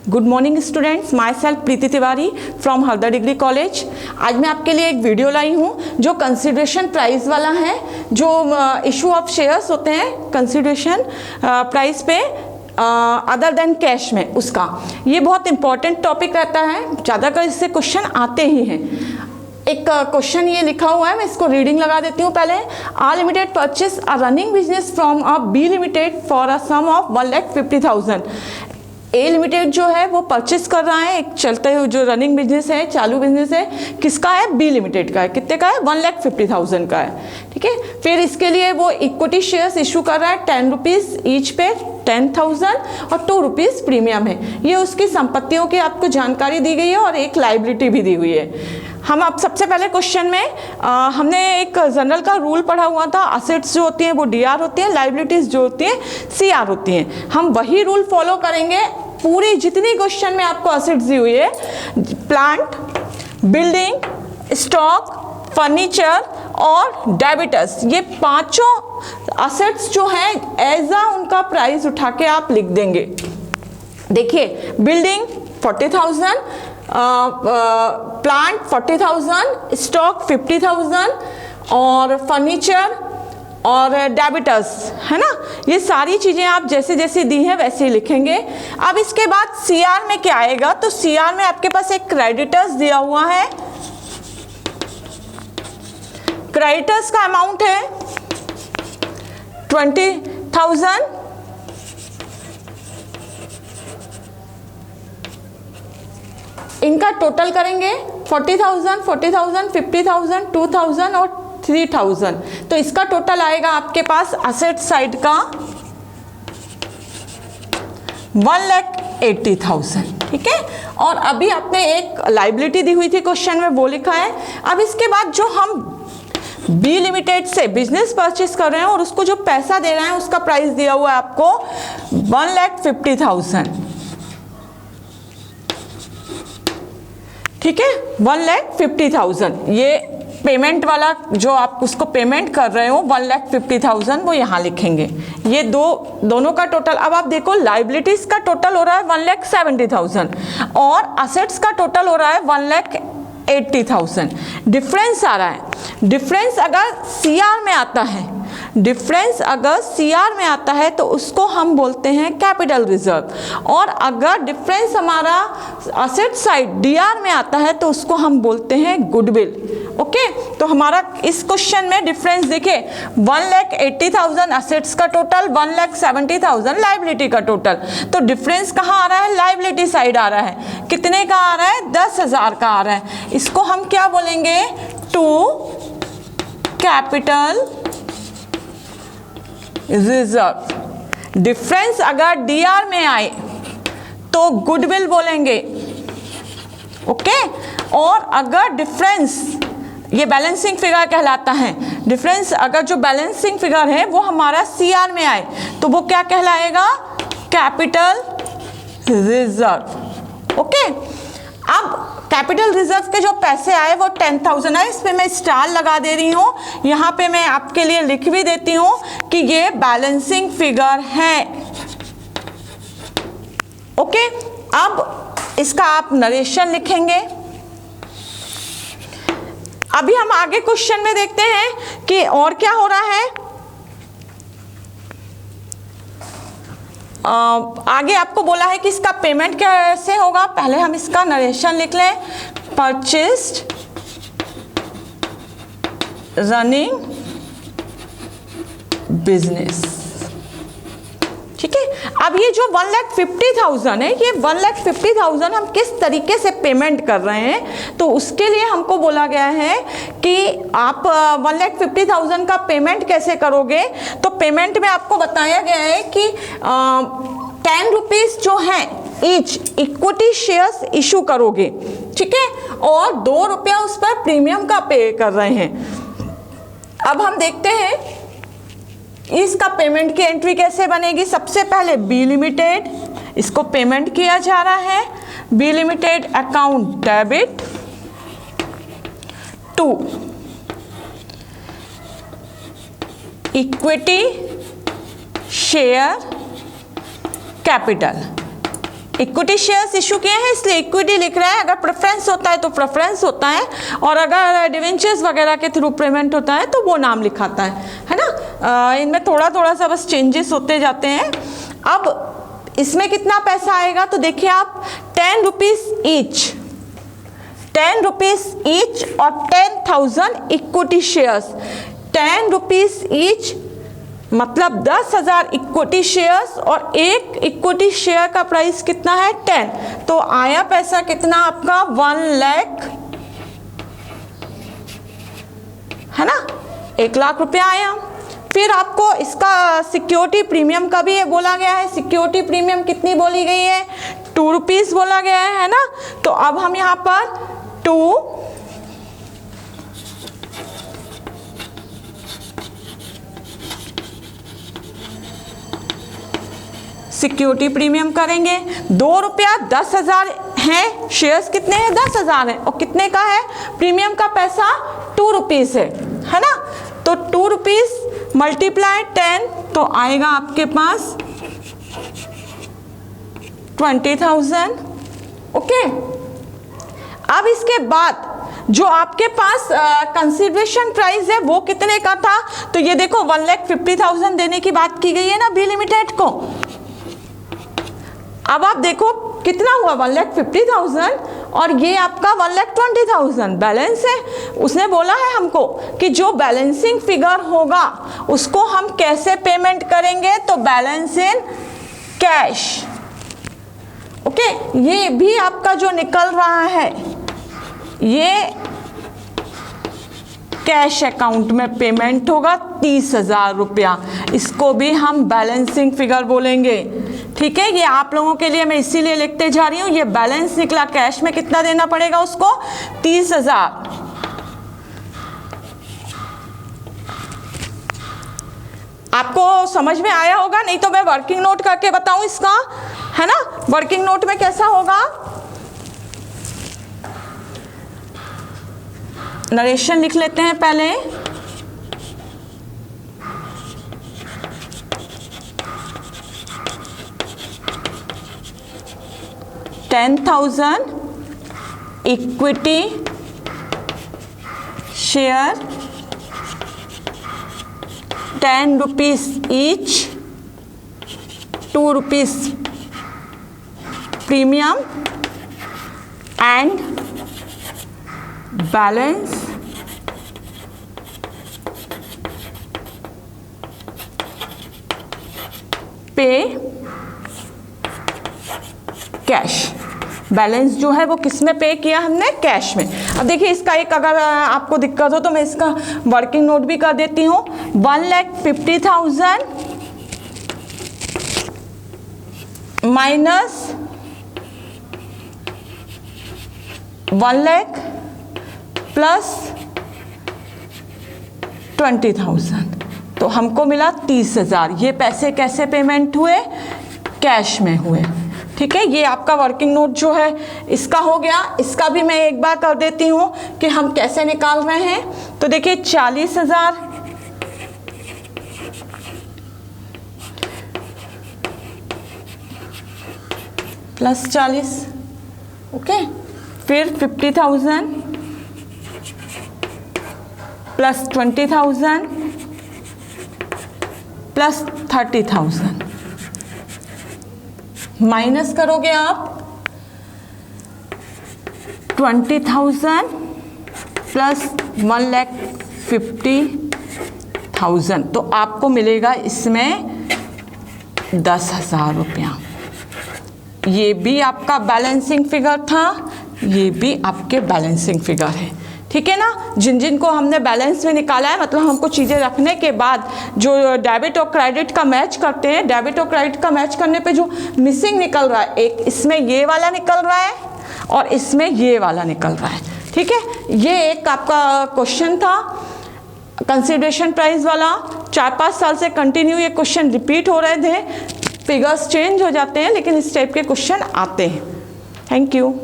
Good morning students, my self Preeti Tiwari from Harda degree college. आज मैं आपके लिए एक वीडियो लाई हूँ जो कंसिडरेशन प्राइस वाला है। जो इशू ऑफ शेयर्स होते हैं कंसिडरेशन प्राइस पे अदर देन कैश में, उसका ये बहुत इंपॉर्टेंट टॉपिक रहता है। ज़्यादातर इससे क्वेश्चन आते ही हैं। एक क्वेश्चन ये लिखा हुआ है, मैं इसको रीडिंग लगा देती हूँ पहले। R limited purchase a running business from A B limited for a sum of 1,50,000। A limited जो है वो परचेस कर रहा है, एक चलते हुए जो रनिंग बिजनेस है, चालू बिजनेस है, किसका है? बी लिमिटेड का है। कितने का है? 1,50,000 का है। ठीक है, फिर इसके लिए वो इक्विटी शेयर्स इशू कर रहा है 10 रुपीज़ ईच पे, 10,000 और 2 रुपीज़ प्रीमियम है। ये उसकी संपत्तियों की आपको जानकारी दी गई है और एक लाइबिलिटी भी दी हुई है। हम अब सबसे पहले क्वेश्चन में हमने एक जनरल का रूल पढ़ा हुआ था। असेट्स जो होती हैं वो डीआर होती हैं, लाइबिलिटीज़ जो होती हैं सीआर होती हैं। हम वही रूल फॉलो करेंगे। पूरी जितनी क्वेश्चन में आपको असेट्स दी हुई है, प्लांट, बिल्डिंग, स्टॉक, फर्नीचर और डेबिटर्स, ये पांचों असेट्स जो हैं एज आ उनका प्राइस उठा के आप लिख देंगे। देखिए, बिल्डिंग 40,000, प्लांट 40,000, स्टॉक 50,000 और फर्नीचर और डेबिटर्स, है ना। ये सारी चीज़ें आप जैसे जैसे दी हैं वैसे ही लिखेंगे। अब इसके बाद सीआर में क्या आएगा? तो सीआर में आपके पास एक क्रेडिटर्स दिया हुआ है। क्रेडिटर्स का अमाउंट है 20,000। इनका टोटल करेंगे 40,000, 40,000, 50,000, 2,000 और 3,000। तो इसका टोटल आएगा आपके पास असेट साइड का 1,80,000। ठीक है, और अभी आपने एक लाइबिलिटी दी हुई थी क्वेश्चन में, वो लिखा है। अब इसके बाद जो हम बी लिमिटेड से बिजनेस परचेस कर रहे हैं और उसको जो पैसा दे रहे हैं उसका प्राइस दिया हुआ है आपको 1,50,000। ठीक है, 1,50,000 ये पेमेंट वाला जो आप उसको पेमेंट कर रहे हो 1,50,000 वो यहाँ लिखेंगे। ये दोनों का टोटल। अब आप देखो, लाइबिलिटीज का टोटल हो रहा है 1,70,000 और असेट्स का टोटल हो रहा है 1,80,000। डिफरेंस आ रहा है। डिफरेंस अगर सीआर में आता है, डिफरेंस अगर सीआर में आता है तो उसको हम बोलते हैं कैपिटल रिजर्व। और अगर डिफरेंस हमारा असेट साइड डीआर में आता है तो उसको हम बोलते हैं गुडविल। ओके, तो हमारा इस क्वेश्चन में डिफरेंस देखिए, 1,80,000 असेट्स का टोटल, 1,70,000 लाइबिलिटी का टोटल। तो डिफरेंस कहाँ आ रहा है? लाइबिलिटी साइड आ रहा है। कितने का आ रहा है? 10,000 का आ रहा है। इसको हम क्या बोलेंगे? Two capital reserve. डिफरेंस अगर डीआर में आए तो गुडविल बोलेंगे। ओके, और अगर डिफरेंस, ये बैलेंसिंग फिगर कहलाता है। डिफरेंस अगर जो बैलेंसिंग फिगर है वो हमारा सीआर में आए तो वो क्या कहलाएगा? Capital reserve. ओके, अब कैपिटल रिजर्व के जो पैसे आए वो 10,000 है। इस पे मैं स्टार लगा दे रही हूँ। यहाँ पे मैं आपके लिए लिख भी देती हूँ कि ये बैलेंसिंग फिगर है। ओके, अब इसका आप नरेशन लिखेंगे। अभी हम आगे क्वेश्चन में देखते हैं कि और क्या हो रहा है। आगे आपको बोला है कि इसका पेमेंट कैसे होगा। पहले हम इसका नरेशन लिख लें। Purchased running business. ठीक है, अब ये जो 1,50,000 है, ये 1,50,000 हम किस तरीके से पेमेंट कर रहे हैं, तो उसके लिए हमको बोला गया है कि आप 1,50,000 का पेमेंट कैसे करोगे। तो पेमेंट में आपको बताया गया है कि 10 रुपीज़ जो है ईच इक्विटी शेयर्स इशू करोगे। ठीक है, और 2 रुपया उस पर प्रीमियम का पे कर रहे हैं। अब हम देखते हैं इसका पेमेंट की एंट्री कैसे बनेगी। सबसे पहले बी लिमिटेड, इसको पेमेंट किया जा रहा है। B limited account debit to equity share capital. Equity shares issue किए हैं इसलिए इक्विटी लिख रहा है, अगर प्रेफरेंस होता है तो प्रेफरेंस होता है, और अगर डिवेंचर्स वगैरह के थ्रू पेमेंट होता है तो वो नाम लिखाता है ना। इनमें थोड़ा थोड़ा सा बस चेंजेस होते जाते हैं। अब इसमें कितना पैसा आएगा तो देखिए आप 10 रुपीज ईच, 10 रुपीज ईच और 10,000 इक्विटी शेयर्स, 10 रुपीज ईच मतलब 10,000 इक्विटी शेयर्स, और एक इक्विटी शेयर का प्राइस कितना है 10, तो आया पैसा कितना आपका 1 लाख, है ना, 1 लाख रुपया आया। फिर आपको इसका सिक्योरिटी प्रीमियम का भी ये बोला गया है, सिक्योरिटी प्रीमियम कितनी बोली गई है 2 रुपीज बोला गया है ना। तो अब हम यहाँ पर 2 सिक्योरिटी प्रीमियम करेंगे। 2 रुपया 10,000 है, शेयर्स कितने हैं 10,000 है, और कितने का है प्रीमियम का पैसा 2 रुपीज है ना। तो 2 रुपीज मल्टीप्लाई 10 तो आएगा आपके पास 20,000। ओके, अब इसके बाद जो आपके पास कंसिडरेशन प्राइस है वो कितने का था, तो ये देखो 1,50,000 देने की बात की गई है ना बी लिमिटेड को। अब आप देखो कितना हुआ 1,50,000 और ये आपका 1,20,000 बैलेंस है। उसने बोला है हमको कि जो बैलेंसिंग फिगर होगा उसको हम कैसे पेमेंट करेंगे, तो बैलेंस इन कैश। ओके, ये भी आपका जो निकल रहा है ये कैश अकाउंट में पेमेंट होगा 30,000 रुपया, इसको भी हम बैलेंसिंग फिगर बोलेंगे। ठीक है, ये आप लोगों के लिए मैं इसीलिए लिखते जा रही हूँ, ये बैलेंस निकला कैश में कितना देना पड़ेगा उसको 30,000। आपको समझ में आया होगा, नहीं तो मैं वर्किंग नोट करके बताऊं इसका, है ना। वर्किंग नोट में कैसा होगा, नरेशन लिख लेते हैं पहले। $10,000 equity share, 10 rupees each, 2 rupees premium and balance पे कैश। बैलेंस जो है वो किस में पे किया हमने, कैश में। अब देखिए इसका एक अगर आपको दिक्कत हो तो मैं इसका वर्किंग नोट भी कर देती हूँ। 1,50,000 माइनस 1 लाख प्लस 20,000 तो हमको मिला 30,000। ये पैसे कैसे पेमेंट हुए, कैश में हुए। ठीक है, ये आपका वर्किंग नोट जो है इसका हो गया। इसका भी मैं एक बार कर देती हूँ कि हम कैसे निकाल रहे हैं। तो देखिए 40,000 प्लस 40, ओके, फिर 50,000 प्लस 20,000 प्लस 30,000 माइनस करोगे आप 20,000 प्लस 1,50,000 तो आपको मिलेगा इसमें 10,000 रुपया। ये भी आपका बैलेंसिंग फिगर था, ये भी आपके बैलेंसिंग फिगर है। ठीक है ना, जिन जिन को हमने बैलेंस में निकाला है, मतलब हमको चीज़ें रखने के बाद जो डेबिट और क्रेडिट का मैच करते हैं, डेबिट और क्रेडिट का मैच करने पे जो मिसिंग निकल रहा है, एक इसमें ये वाला निकल रहा है और इसमें ये वाला निकल रहा है। ठीक है, ये एक आपका क्वेश्चन था कंसिडरेशन प्राइस वाला। 4-5 साल से कंटिन्यू ये क्वेश्चन रिपीट हो रहे थे। फिगर्स चेंज हो जाते हैं लेकिन इस टाइप के क्वेश्चन आते हैं। Thank you.